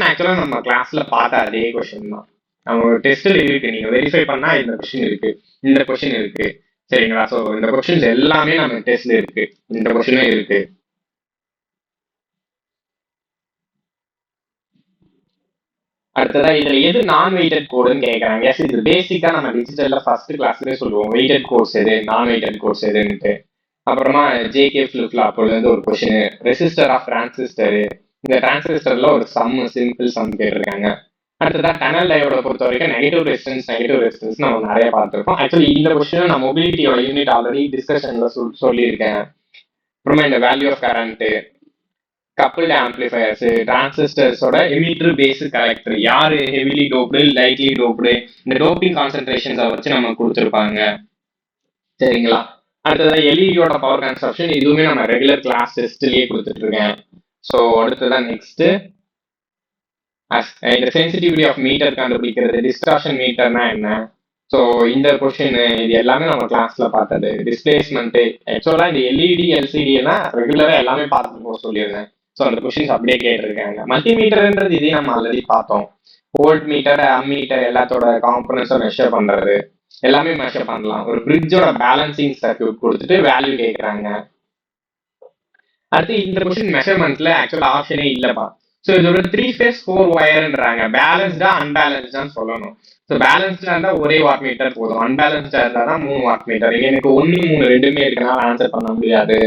ஆக்சுவலா நம்ம கிளாஸ்ல பார்த்த அதே கொஸ்டின் தான். நம்ம டெஸ்ட்ல இருக்கு, நீங்க வெரிஃபை பண்ணா இந்த கொஸ்டின் இருக்கு, இந்த கொஸ்டின் இருக்கு. சரிங்களா, ஸோ இந்த கொஸ்டின்ஸ் எல்லாமே நம்ம டெஸ்ட்ல இருக்கு, இந்த கொஸ்டினும் இருக்கு. அடுத்ததா இதுல எது நான் வெயிட்டட் கோடுன்னு கேட்கறாங்க. எஸ், இது பேசிக்கா நம்ம டிஜிட்டல்ல ஃபர்ஸ்ட் கிளாஸ்லயே சொல்லுவோம், வெயிட்டட் கோர்ஸ் எது, நான் வெயிட்டட் கோர்ஸ் எதுன்ட்டு. அப்புறமா ஜேகே ஃபிளிப் ஃப்ளாப்ல இருந்து ஒரு கொஸ்டின், ரெசிஸ்டர் ஆஃப் டிரான்சிஸ்டர். இந்த டிரான்சிஸ்டர்ல ஒரு சிம்பிள் சம் கேட்டிருக்காங்க. அடுத்ததா டனல் டயோட பொறுத்த வரைக்கும் நெகட்டிவ் ரெசிஸ்டன்ஸ் நம்ம நிறைய பார்த்துருக்கோம். ஆக்சுவலி இந்த கொஸ்டின் நான் மொபிலிட்டியோட யூனிட் ஆல்ரெடி டிஸ்கஷன்ல சொல்லியிருக்கேன். அப்புறமா இந்த value of current, coupled amplifiers, டிரான்சிஸ்டர்ஸோட எமிட்டர் பேஸ் கலெக்டர், யாரு ஹெவிலி டோப்டு, லைட்லி டோப்டு, இந்த டோப்பிங் கான்சென்ட்ரேஷன்ஸை வச்சு நம்ம கொடுத்துருப்பாங்க. சரிங்களா, அடுத்ததான் எல்இடியோட பவர் கன்சப்ஷன், இதுவுமே நம்ம ரெகுலர் கிளாஸ் டெஸ்ட்லயே கொடுத்துட்டு இருக்கேன். ஸோ அடுத்ததான் நெக்ஸ்ட் இந்த சென்சிட்டிவிட்டி ஆஃப் மீட்டர் கண்டுபிடிக்கிறது, டிஸ்டார்ஷன் மீட்டர்னா என்ன. ஸோ இந்த கொஸ்டின் இது எல்லாமே நம்ம கிளாஸ்ல பார்த்தது. டிஸ்பிளேஸ்மெண்ட், ஆக்சுவலா இந்த எல்இடி எல்சிடி எல்லாம் ரெகுலரா எல்லாமே பார்த்துட்டு போக சொல்லியிருந்தேன். ஸோ அந்த கொஸ்டின்ஸ் அப்படியே கேட்டிருக்காங்க. மல்டிமீட்டர்ன்றது இதே நம்ம ஆல்ரெடி பார்த்தோம். வோல்ட் மீட்டர், அம்மீட்டர் எல்லாத்தோட காம்பனன்ஸை மெஷர் பண்றது, எல்லாமே மெஷர் பண்ணலாம். ஒரு பிரிட்ஜோட பேலன்சிங் சர்க்யூட் கொடுத்துட்டு வேல்யூ கேட்கறாங்க. அடுத்து இந்த கொஸ்டின் மெஷர்மெண்ட்ல ஆக்சுவலா ஆப்ஷனே இல்லப்பா. ஸோ இதோட 3 phase 4 wire பேலன்ஸ்டா அன்பேலன்ஸ்டான்னு சொல்லணும். ஸோ பேலன்ஸ்டா இருந்தா ஒரே வாட் மீட்டர் போதும், அன்பேலன்ஸ்டா இருந்தா தான் 3 வாட் மீட்டர். எனக்கு 1, 3 ரெண்டுமே இருக்கனால ஆன்சர் பண்ண முடியாது.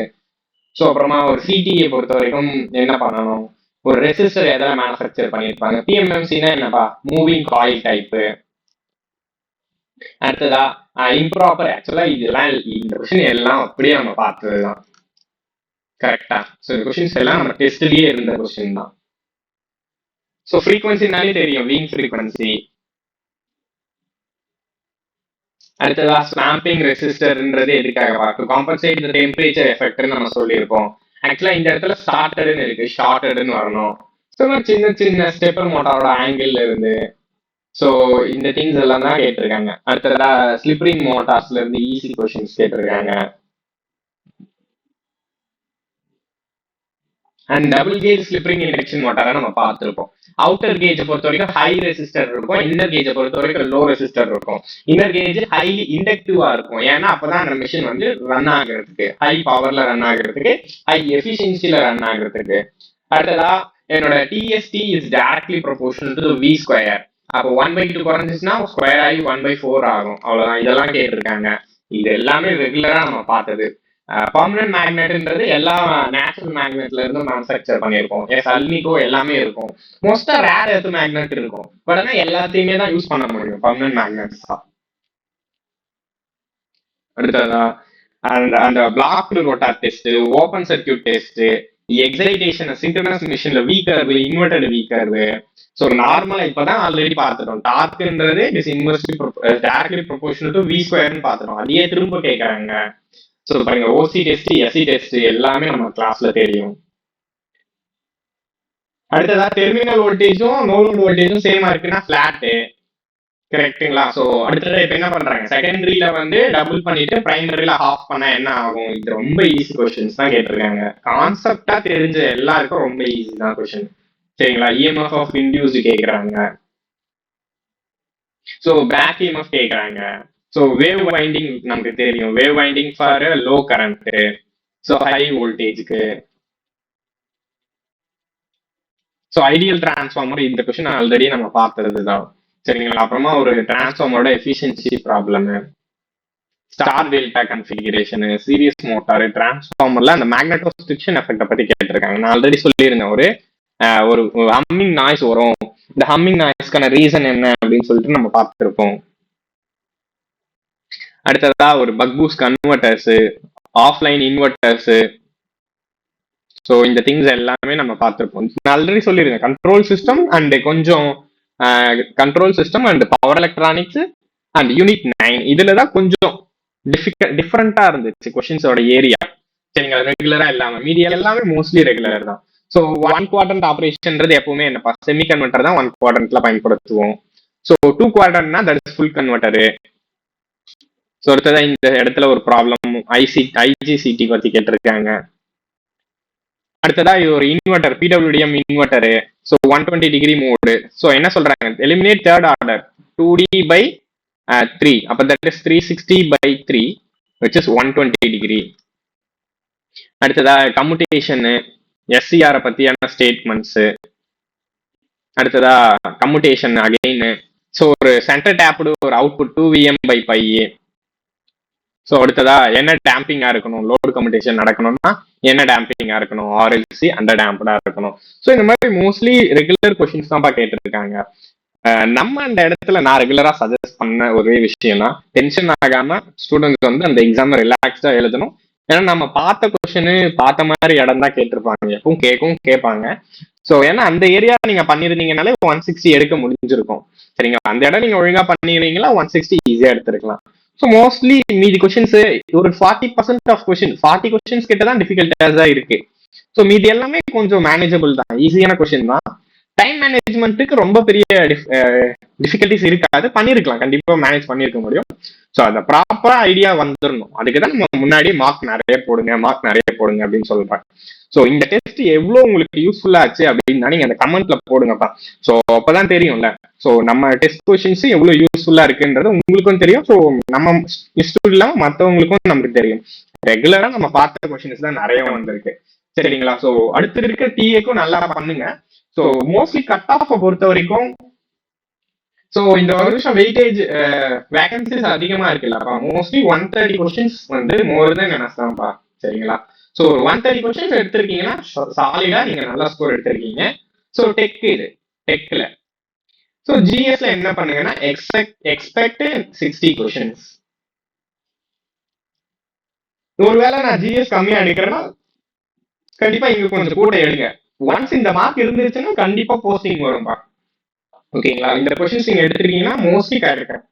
ஸோ அப்புறமா ஒரு சிடிஏ பொறுத்த வரைக்கும் என்ன பண்ணணும், ஒரு ரெசிஸ்டர் எதெல்லாம் மேனுஃபேக்சர் பண்ணியிருப்பாங்க. பிஎம்எம்சினா என்னப்பா, மூவிங் காயில் டைப்பு. அடுத்ததா இம்ப்ராப்பர், ஆக்சுவலா இதெல்லாம் இந்த கொஸ்டின் எல்லாம் அப்படியே நம்ம பார்த்ததுதான். கரெக்டா, ஸோ இந்த கொஸ்டின்ஸ் எல்லாம் நம்ம டெஸ்ட்லயே இருந்த கொஸ்டின் தான். ஸோ ஃப்ரீக்வன்சினாலே தெரியும், வீன் ஃப்ரீக்வன்சி. அடுத்ததா ஸ்வாம்பிங் ரெசிஸ்டர்ன்றது எதுக்காக பார்க்கும், காம்பன்சேட் தி டெம்பரேச்சர் எஃபெக்ட்னு நம்ம சொல்லியிருப்போம். ஆக்சுவலா இந்த இடத்துல ஸ்டார்டட்னு இருக்கு, ஷார்ட்டட்னு வரணும். ஸோ சின்ன சின்ன ஸ்டெப்பர் மோட்டாரோட ஆங்கிள் இருந்து, ஸோ இந்த திங்ஸ் எல்லாம் தான் கேட்டிருக்காங்க. அடுத்ததா ஸ்லிப்ரிங் மோட்டார்ஸ்ல இருந்து ஈஸி கொஸ்டின்ஸ் கேட்டிருக்காங்க. And double cage slip ring induction மோட்டாரை நம்ம பார்த்துருப்போம். அவுட்டர் கேஜை பொறுத்த வரைக்கும் ஹை ரெசிஸ்டர் இருக்கும், இன்னர் கேஜை பொறுத்த வரைக்கும் லோ ரெசிஸ்டர் இருக்கும். இன்னர் கேஜ் ஹைலி இண்டக்டிவா இருக்கும், ஏன்னா அப்பதான் அந்த மிஷின் வந்து ரன் ஆகுறதுக்கு, ஹை பவர்ல ரன் ஆகுறதுக்கு, ஹை எஃபிஷியன்சில ரன் ஆகுறதுக்கு. அடுத்ததா என்னோட T S T is directly proportional to we square. அப்போ 1/2 குறைஞ்சிச்சுன்னா ஸ்கொயர் ஆகி 1/4 ஆகும். அவ்வளவுதான், இதெல்லாம் கேட்டிருக்காங்க. இது எல்லாமே ரெகுலரா நம்ம பார்த்தது. பர்மனன்ட் மேக்னெட்ன்றது எல்லா நேச்சுரல் மேக்னெட்ல இருந்து மேனுஃபேக்சர் பண்ணியிருக்கோம். அல்னிகோ எல்லாமே இருக்கும். மோஸ்டா ரேர் எர்த் மேக்னெட் இருக்கும், பட் ஆனா எல்லாத்தையுமே தான் யூஸ் பண்ண முடியும் பர்மனன்ட் மேக்னெட்ஸ் தான். அடுத்ததா அந்த block rotor test, open circuit test, excitation, synchronous மிஷின்ல V curve, inverted V curve. So நார்மலா இப்பதான் ஆல்ரெடி பார்த்துட்டோம். டார்க்ன்றது is inversely directly proportional to V ஸ்கொயர்னு பார்த்துட்டோம். அதையே திரும்ப கேட்கறாங்க. ஸோ பாருங்க ஓசி டெஸ்ட் எஸ்சி டெஸ்ட் எல்லாமே நம்ம கிளாஸ்ல தெரியும். அடுத்ததா டெர்மினல் வோல்டேஜும் நோ லோட் வோல்டேஜும் சேமா இருக்குன்னா ஃபிளாட்டு, கரெக்ட்டுங்களா? ஸோ அடுத்தது இப்போ என்ன பண்றாங்க, செகண்டரியில வந்து டபுள் பண்ணிட்டு பிரைமரியில ஆஃப் பண்ணா என்ன ஆகும்? இது ரொம்ப ஈஸி கொஸ்டின்ஸ் தான் கேட்டிருக்காங்க. கான்செப்டா தெரிஞ்ச எல்லாருக்கும் ரொம்ப ஈஸி தான் கொஸ்டின், சரிங்களா? இஎம்எஃப் ஆஃப் இன்டியூஸ் கேட்கறாங்க, ஸோ பேக் இஎம்எஃப் கேட்கறாங்க. ஸோ வேவ் வைண்டிங் நமக்கு தெரியும், wave winding for low current, so high வோல்டேஜ்க்கு. ஸோ ஐடியல் டிரான்ஸ்ஃபார்மர் இந்த கொஸ்டின் ஆல்ரெடி நம்ம பார்த்தது தான், சரிங்களா? அப்புறமா ஒரு டிரான்ஸ்ஃபார்மரோட efficiency problem, star delta configuration, series motor, டிரான்ஸ்ஃபார்மர்ல அந்த மேக்னட்டோஸ்ட்ரிக்ஷன் எஃபெக்ட பத்தி கேட்டிருக்காங்க. நான் ஆல்ரெடி சொல்லியிருந்தேன், ஒரு ஹம்மிங் நாய்ஸ் வரும், இந்த ஹம்மிங் நாய்ஸ்க்கான ரீசன் என்ன அப்படின்னு சொல்லிட்டு நம்ம பார்த்துருப்போம். அடுத்ததா ஒரு buck boost converters, offline inverters, so இந்த திங்ஸ் எல்லாமே நம்ம பார்த்துருப்போம். நான் ஆல்ரெடி சொல்லியிருக்கேன், கண்ட்ரோல் சிஸ்டம் அண்ட் கொஞ்சம் control system and power electronics and unit 9 இதுல தான் கொஞ்சம் டிஃபரெண்டா இருந்துச்சு கொஸ்டின்ஸோட ஏரியா, சரிங்களா? ரெகுலரா இல்லாம மீதி எல்லாமே மோஸ்ட்லி ரெகுலர் தான். ஸோ ஒன் குவாட்ரண்ட் ஆப்ரேஷன்ன்றது எப்பவுமே என்னப்பா, செமி கன்வெர்டர் தான் ஒன் குவாட்ரண்ட்ல பயன்படுத்துவோம். ஸோ டூ குவாட்ரண்ட்னா that is full converter. So அடுத்ததான் இந்த இடத்துல ஒரு ப்ராப்ளம் ஐஜிசிடி பத்தி கேட்டிருக்காங்க. அடுத்ததா இது ஒரு inverter, PWM inverter, so 120 degree mode. So என்ன சொல்றாங்க, எலிமினேட் தேர்ட் ஆர்டர் 2D/3, அப்போ that is 360/3 which is 120 degree. அடுத்ததா கம்யூட்டேஷனு, எஸ்சிஆர் பத்தியான ஸ்டேட்மெண்ட்ஸ். அடுத்ததா கம்யூட்டேஷன் அகைன், ஸோ ஒரு சென்டர் டேப்டு ஒரு அவுட்புட் 2VM/π. ஸோ அடுத்ததா என்ன டேம்பிங்கா இருக்கணும், லோடு கம்யூட்டேஷன் நடக்கணும்னா என்ன டேம்பிங்கா இருக்கணும், ஆர்எல்சி அண்டர் டேம்ப்டா இருக்கணும். ஸோ இந்த மாதிரி மோஸ்ட்லி ரெகுலர் கொஸ்டின்ஸ் தான் கேட்டிருக்காங்க. நம்ம அந்த இடத்துல நான் ரெகுலரா சஜஸ்ட் பண்ண ஒரே விஷயம்னா, டென்ஷன் ஆகாம ஸ்டூடெண்ட்ஸ் வந்து அந்த எக்ஸாம் ரிலாக்ஸ்டா எழுதணும். ஏன்னா நம்ம பார்த்த கொஸ்டின் பார்த்த மாதிரி இடம் தான் கேட்டிருப்பாங்க, எப்பவும் கேட்பாங்க. ஸோ ஏன்னா அந்த ஏரியா நீங்க பண்ணிருந்தீங்கனாலே 160 எடுக்க முடிஞ்சிருக்கும், சரிங்களா? அந்த இடம் நீங்க ஒழுங்கா பண்ணிருந்தீங்களா 160 ஈஸியா எடுத்துருக்கலாம். ஸோ மோஸ்ட்லி மீதி கொஸ்டின்ஸ் ஒரு 40% ஆஃப் கொஸ்டின், 40 கொஸ்டின்ஸ் கிட்ட தான் டிஃபிகல்ட்டா இருக்கு. ஸோ மீதி எல்லாமே கொஞ்சம் மேனேஜபிள் தான், ஈஸியான கொஸ்டின் தான். டைம் மேனேஜ்மெண்ட்டுக்கு ரொம்ப பெரிய டிஃபிகல்டிஸ் இருக்காது, பண்ணிருக்கலாம், கண்டிப்பா மேனேஜ் பண்ணிருக்க முடியும். ஸோ அதை ப்ராப்பரா ஐடியா வந்துடணும், அதுக்கு தான் நம்ம முன்னாடி மார்க் நிறைய போடுங்க அப்படின்னு சொல்றேன். ஸோ இந்த டெஸ்ட் எவ்வளவு உங்களுக்கு யூஸ்ஃபுல்லா ஆச்சு அப்படின்னா நீங்க அந்த கமெண்ட்ல போடுங்கப்பா. ஸோ அப்பதான் தெரியும்ல, ஸோ நம்ம டெஸ்ட் கொஸ்டின்ஸ் எவ்வளவு யூஸ்ஃபுல்லா இருக்குன்றது உங்களுக்கும் தெரியும், ஸோ நம்ம இன்ஸ்டியூட் இல்லாம மற்றவங்களுக்கும் நமக்கு தெரியும். ரெகுலரா நம்ம பார்த்த கொஸ்டின்ஸ் தான் நிறைய வந்திருக்கு, சரிங்களா? ஸோ அடுத்து இருக்க டிஏக்கும் நல்லா பண்ணுங்க. ஸோ மோஸ்ட்லி கட் ஆஃப் பொறுத்த வரைக்கும், ஸோ இந்த வருஷம் வெயிட்டேஜ் வேகன்சிஸ் அதிகமா இருக்குல்லப்பா, மோஸ்ட்லி 130 கொஸ்டின்ஸ் வந்து மோர் தென் எனஃப் தான்ப்பா, சரிங்களா? ஸோ 130 கொஸ்டின்ஸ் எடுத்திருக்கீங்கன்னா சாலிடா நீங்க நல்ல ஸ்கோர் எடுத்திருக்கீங்க. ஸோ டெக்ல ஸோ ஜிஎஸ்ல என்ன பண்ணுங்கன்னா எக்ஸ்பெக்ட் 60 கொஸ்டின்ஸ். ஒருவேளை நான் ஜிஎஸ் கம்மியா எடுக்கிறேன்னா கண்டிப்பா இங்க கொஞ்சம் கூட எடுங்க. ஒன்ஸ் இந்த மார்க் இருந்துச்சுன்னா கண்டிப்பா போஸ்டிங் வரும்பா, ஓகேங்களா? இந்த கொஸ்டின்ஸ் நீங்க எடுத்துருக்கீங்கன்னா மோஸ்ட்லி கிடைக்கும்,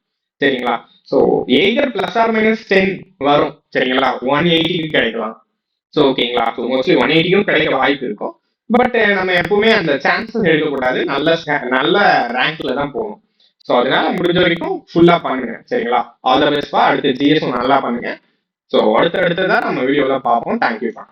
சரிங்களா? ஸோ எய்தர் +or-10 வரும், சரிங்களா? 180 கிடைக்கலாம். ஸோ ஓகேங்களா? ஸோ மோஸ்ட்லி 180 கிடைக்க வாய்ப்பு இருக்கும். பட் நம்ம எப்பவுமே அந்த சான்சஸ் எடுக்கக்கூடாது, நல்ல ரேங்க்ல தான் போகணும். ஸோ அதனால முடிஞ்ச வரைக்கும் ஃபுல்லா பண்ணுங்க, சரிங்களா? ஆல் த பெஸ்ட்பா. அடுத்து ஜிஎஸ் நல்லா பண்ணுங்க. ஸோ அடுத்ததான் நம்ம வீடியோல பார்ப்போம். தேங்க்யூப்பா.